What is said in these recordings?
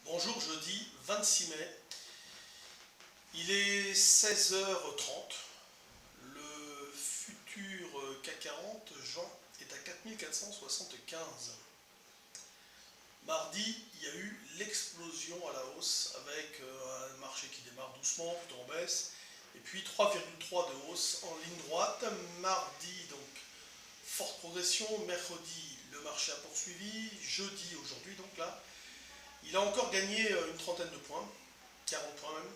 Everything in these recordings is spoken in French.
Bonjour, jeudi 26 mai, il est 16h30, le futur CAC 40 juin est à 4475. Mardi, il y a eu l'explosion à la hausse avec un marché qui démarre doucement, plutôt en baisse, et puis 3,3 de hausse en ligne droite. Mardi, donc, forte progression. Mercredi, le marché a poursuivi. Jeudi, aujourd'hui, donc là, il a encore gagné une trentaine de points, 40 points même.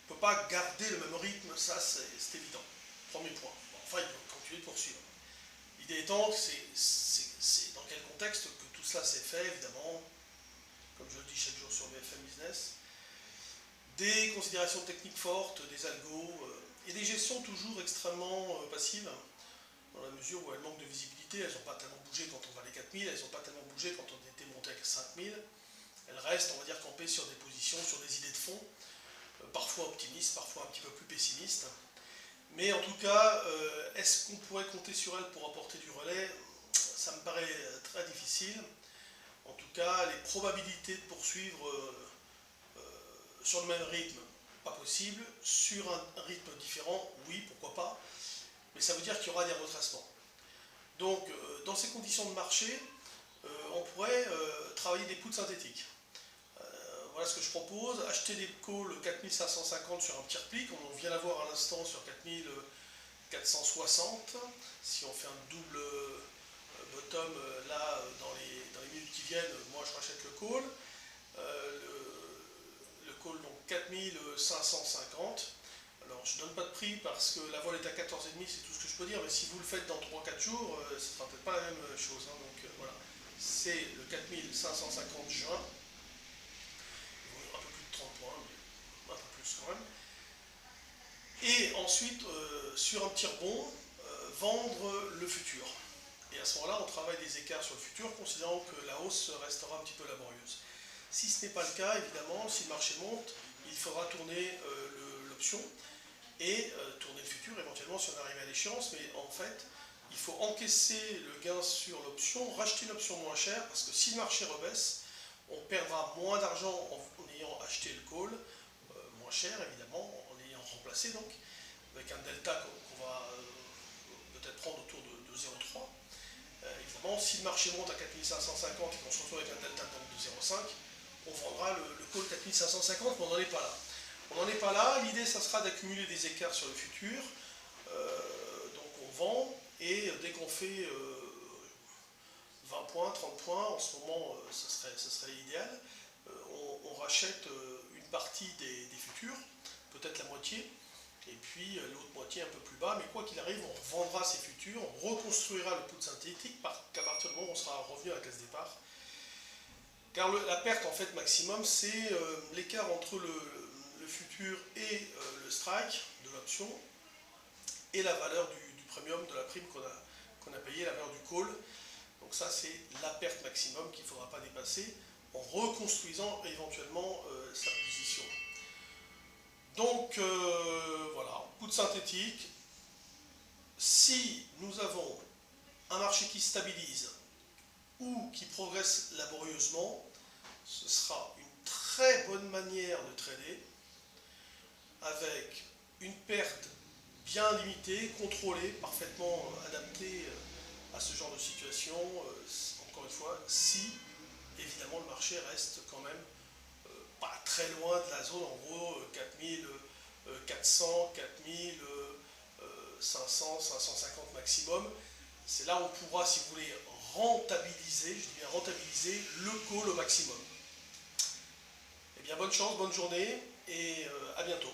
Il ne peut pas garder le même rythme, ça c'est évident. Premier point. Bon, enfin, il peut continuer de poursuivre. L'idée étant, c'est dans quel contexte que tout cela s'est fait, évidemment, comme je le dis chaque jour sur BFM Business. Des considérations techniques fortes, des algos, et des gestions toujours extrêmement passives, dans la mesure où elles manquent de visibilité. Elles n'ont pas tellement bougé quand on valait 4000, elles n'ont pas tellement bougé quand on était monté à 5000. Elles restent, on va dire, campées sur des positions, sur des idées de fond, parfois optimistes, parfois un petit peu plus pessimistes. Mais en tout cas, est-ce qu'on pourrait compter sur elles pour apporter du relais? Ça me paraît très difficile. En tout cas, les probabilités de poursuivre sur le même rythme, pas possible. Sur un rythme différent, oui, pourquoi pas. Mais ça veut dire qu'il y aura des retracements. Donc, dans ces conditions de marché, on pourrait travailler des puts synthétiques. Voilà ce que je propose. Acheter des calls 4550 sur un petit repli, comme on vient d'avoir à l'instant sur 4460. Si on fait un double bottom là, dans les minutes qui viennent, moi je rachète le call. Le call donc 4550. Alors je ne donne pas de prix parce que la vol est à 14,5, c'est tout ce que je peux dire, mais si vous le faites dans 3-4 jours, ce ne sera peut-être pas la même chose. Hein. Donc voilà, c'est le 4550 juin. Un peu plus de 30 points, mais un peu plus quand même. Et ensuite, sur un petit rebond, vendre le futur. Et à ce moment-là, on travaille des écarts sur le futur, considérant que la hausse restera un petit peu laborieuse. Si ce n'est pas le cas, évidemment, si le marché monte, il faudra tourner l'option et tourner le futur, éventuellement si on arrive à l'échéance. Mais en fait, il faut encaisser le gain sur l'option, racheter l'option moins chère, parce que si le marché rebaisse, on perdra moins d'argent en ayant acheté le call, moins cher évidemment, en ayant remplacé donc, avec un delta qu'on va peut-être prendre autour de 0,3. Évidemment, si le marché monte à 4550 et qu'on se retrouve avec un delta de 0,5, on vendra le call 4550, mais on n'en est pas là. On n'en est pas là. L'idée, ça sera d'accumuler des écarts sur le futur. Donc on vend, et dès qu'on fait 20 points, 30 points, en ce moment, ce serait idéal, on rachète une partie des futurs, peut-être la moitié, et puis l'autre moitié un peu plus bas, mais quoi qu'il arrive, on revendra ces futurs, on reconstruira le put synthétique qu'à partir du moment où on sera revenu à la case départ. Car la perte en fait maximum, c'est l'écart entre le futur et le strike de l'option, et la valeur du premium, de la prime qu'on a payé, la valeur du call. Donc ça, c'est la perte maximum qu'il ne faudra pas dépasser en reconstruisant éventuellement sa position. Donc voilà, put synthétique. Si nous avons un marché qui stabilise ou qui progresse laborieusement, ce sera une très bonne manière de trader avec une perte bien limitée, contrôlée, parfaitement adaptée à ce genre de situation, encore une fois, si évidemment le marché reste quand même pas très loin de la zone, en gros 4400, 4500, 550 maximum. C'est là où on pourra, si vous voulez, rentabiliser, je dis bien rentabiliser, le call au maximum. Eh bien bonne chance, bonne journée, et à bientôt.